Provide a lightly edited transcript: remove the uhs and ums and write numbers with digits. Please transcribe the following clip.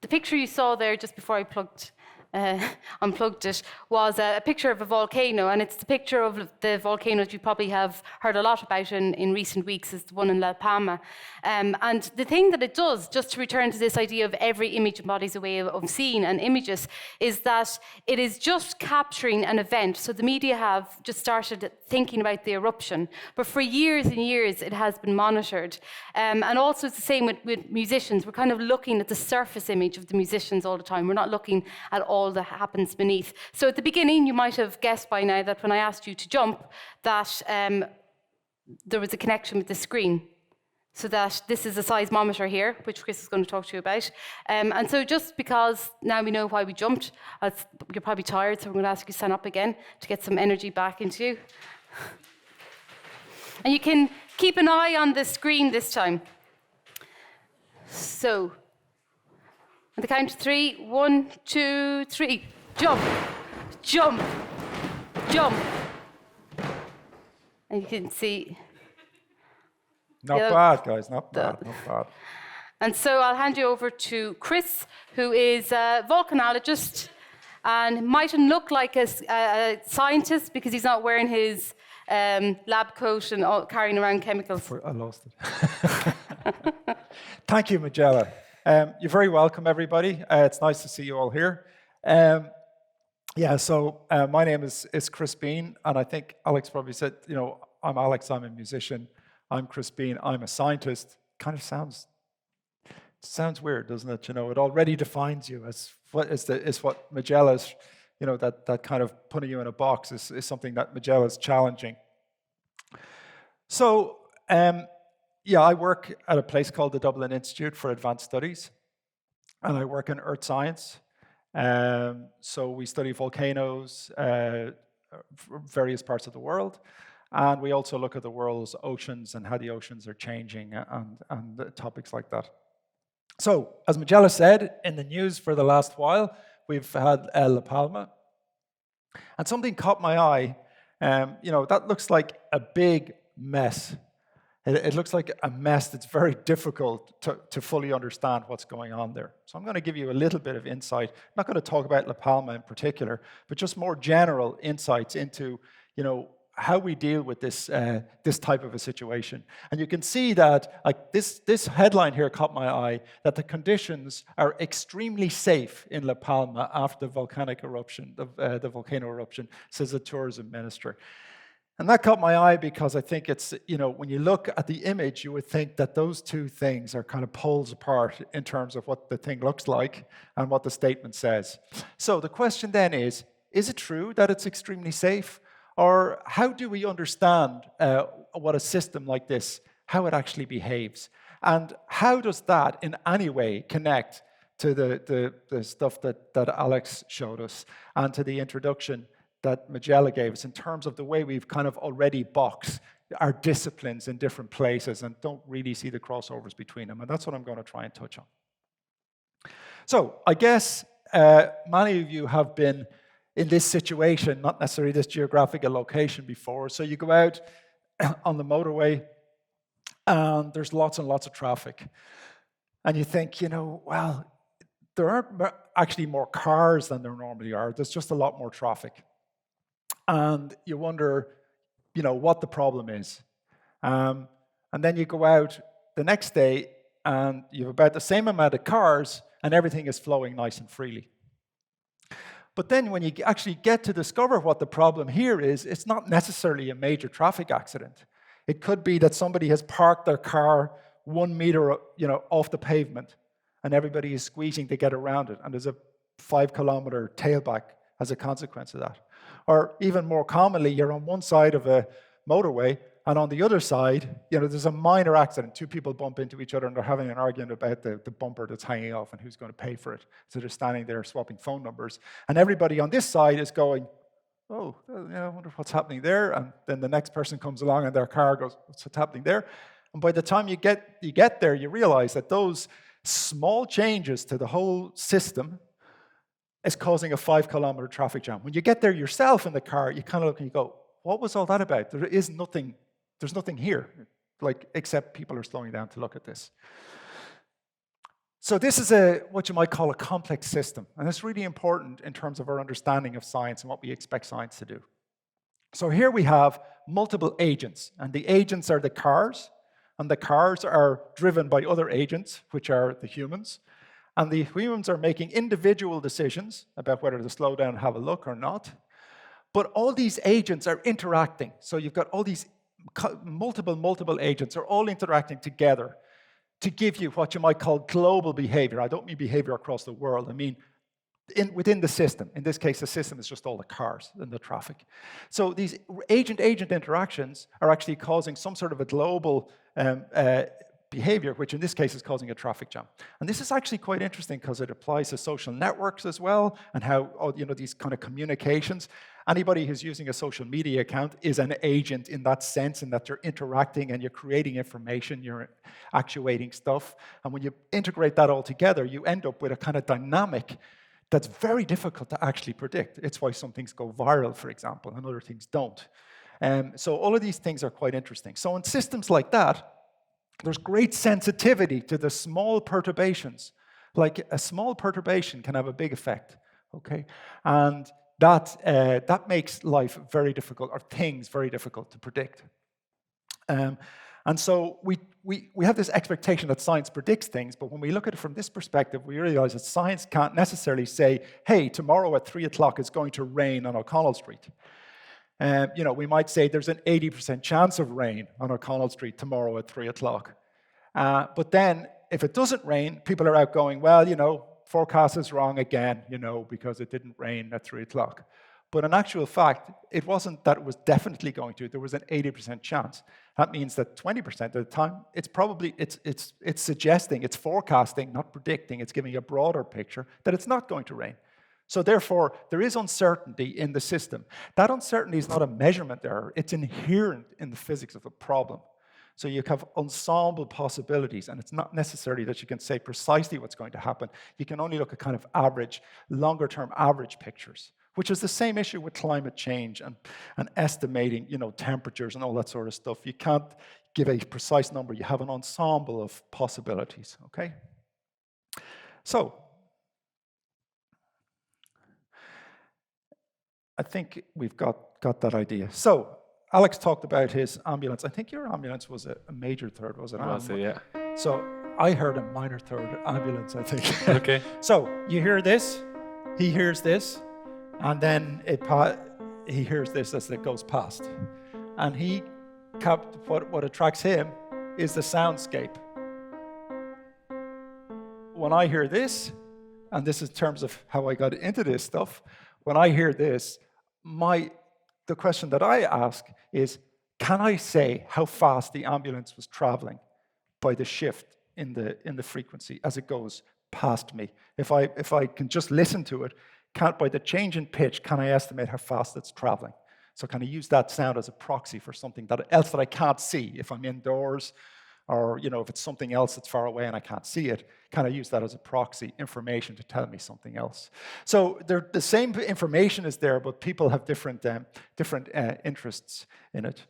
picture you saw there just before I unplugged it was a picture of a volcano, and it's the picture of the volcanoes you probably have heard a lot about in recent weeks, is the one in La Palma. And the thing that it does, just to return to this idea of every image embodies a way of seeing and images, is that it is just capturing an event. So the media have just started thinking about the eruption, but for years and years it has been monitored. And also it's the same with musicians. We're kind of looking at the surface image of the musicians all the time. We're not looking at all that happens beneath. So at the beginning, you might have guessed by now that when I asked you to jump, that there was a connection with the screen. So that this is a seismometer here, which Chris is going to talk to you about. And so just because now we know why we jumped, you're probably tired, so I'm going to ask you to stand up again to get some energy back into you. And you can keep an eye on the screen this time. So, on the count of 3, 1, 2, 3, jump, jump, jump. And you can see. Not bad, guys, not bad. And so I'll hand you over to Chris, who is a volcanologist and mightn't look like a scientist because he's not wearing his lab coat and carrying around chemicals. I lost it. Thank you, Magella. You're very welcome, everybody. It's nice to see you all here. So my name is Chris Bean, and I think Alex probably said, I'm Alex, I'm a musician. I'm Chris Bean, I'm a scientist. Kind of sounds weird, doesn't it? It already defines you as what Magella's, that kind of putting you in a box is something that Magella's challenging. So, I work at a place called the Dublin Institute for Advanced Studies, and I work in earth science. So we study volcanoes, various parts of the world, and we also look at the world's oceans and how the oceans are changing and topics like that. So, as Magella said, in the news for the last while, we've had La Palma, and something caught my eye. That looks like a big mess. It looks like a mess that's very difficult to fully understand what's going on there. So I'm going to give you a little bit of insight. I'm not going to talk about La Palma in particular, but just more general insights into, how we deal with this type of a situation. And you can see that this headline here caught my eye, that the conditions are extremely safe in La Palma after the volcanic eruption, the volcano eruption, says the tourism minister. And that caught my eye because I think it's, when you look at the image, you would think that those two things are kind of poles apart in terms of what the thing looks like and what the statement says. So the question then is it true that it's extremely safe? Or how do we understand what a system like this, how it actually behaves? And how does that in any way connect to the stuff that Alex showed us and to the introduction that Magella gave us in terms of the way we've kind of already boxed our disciplines in different places and don't really see the crossovers between them. And that's what I'm going to try and touch on. So I guess many of you have been in this situation, not necessarily this geographical location before. So you go out on the motorway and there's lots and lots of traffic. And you think, well, there aren't actually more cars than there normally are. There's just a lot more traffic. And you wonder, what the problem is. And then you go out the next day and you have about the same amount of cars and everything is flowing nice and freely. But then when you actually get to discover what the problem here is, it's not necessarily a major traffic accident. It could be that somebody has parked their car 1 meter, off the pavement and everybody is squeezing to get around it. And there's a 5-kilometer tailback as a consequence of that. Or even more commonly, you're on one side of a motorway, and on the other side, there's a minor accident. 2 people bump into each other, and they're having an argument about the bumper that's hanging off and who's going to pay for it. So they're standing there swapping phone numbers. And everybody on this side is going, oh, I wonder what's happening there. And then the next person comes along, and their car goes, what's happening there? And by the time you get there, you realize that those small changes to the whole system is causing a 5-kilometer traffic jam. When you get there yourself in the car, you kind of look and you go, what was all that about? There's nothing here, except people are slowing down to look at this. So this is what you might call a complex system, and it's really important in terms of our understanding of science and what we expect science to do. So here we have multiple agents, and the agents are the cars, and the cars are driven by other agents, which are the humans, and the humans are making individual decisions about whether to slow down and have a look or not. But all these agents are interacting, so you've got all these multiple agents are all interacting together to give you what you might call global behavior. I don't mean behavior across the world, I mean within the system. In this case, the system is just all the cars and the traffic. So these agent-agent interactions are actually causing some sort of a global behavior, which in this case is causing a traffic jam. And this is actually quite interesting because it applies to social networks as well, and how these kind of communications. Anybody who's using a social media account is an agent in that sense, in that you're interacting and you're creating information, you're actuating stuff. And when you integrate that all together, you end up with a kind of dynamic that's very difficult to actually predict. It's why some things go viral, for example, and other things don't. So all of these things are quite interesting. So in systems like that, there's great sensitivity to the small perturbations. Like a small perturbation can have a big effect, okay? And that makes life very difficult, or things very difficult to predict. And so we have this expectation that science predicts things, but when we look at it from this perspective, we realize that science can't necessarily say, hey, tomorrow at 3 o'clock it's going to rain on O'Connell Street. We might say there's an 80% chance of rain on O'Connell Street tomorrow at 3 o'clock. But then, if it doesn't rain, people are out going, well, forecast is wrong again, because it didn't rain at 3 o'clock. But in actual fact, it wasn't that it was definitely going to. There was an 80% chance. That means that 20% of the time, it's suggesting, it's forecasting, not predicting. It's giving a broader picture that it's not going to rain. So therefore, there is uncertainty in the system. That uncertainty is not a measurement error. It's inherent in the physics of the problem. So you have ensemble possibilities, and it's not necessarily that you can say precisely what's going to happen. You can only look at kind of average, longer-term average pictures, which is the same issue with climate change and estimating, temperatures and all that sort of stuff. You can't give a precise number. You have an ensemble of possibilities, okay? So I think we've got that idea. So Alex talked about his ambulance. I think your ambulance was a major third, was it? Was it, yeah. So I heard a minor third ambulance, I think. Okay. So you hear this, he hears this, and then he hears this as it goes past. And what attracts him is the soundscape. When I hear this, and this is in terms of how I got into this stuff, when I hear this, the question that I ask is, can I say how fast the ambulance was traveling by the shift in the frequency as it goes past me? If I can just listen to it, by the change in pitch, can I estimate how fast it's traveling? So can I use that sound as a proxy for something else that I can't see? If I'm indoors, or if it's something else that's far away and I can't see it, can I use that as a proxy information to tell me something else? So the same information is there, but people have different interests in it.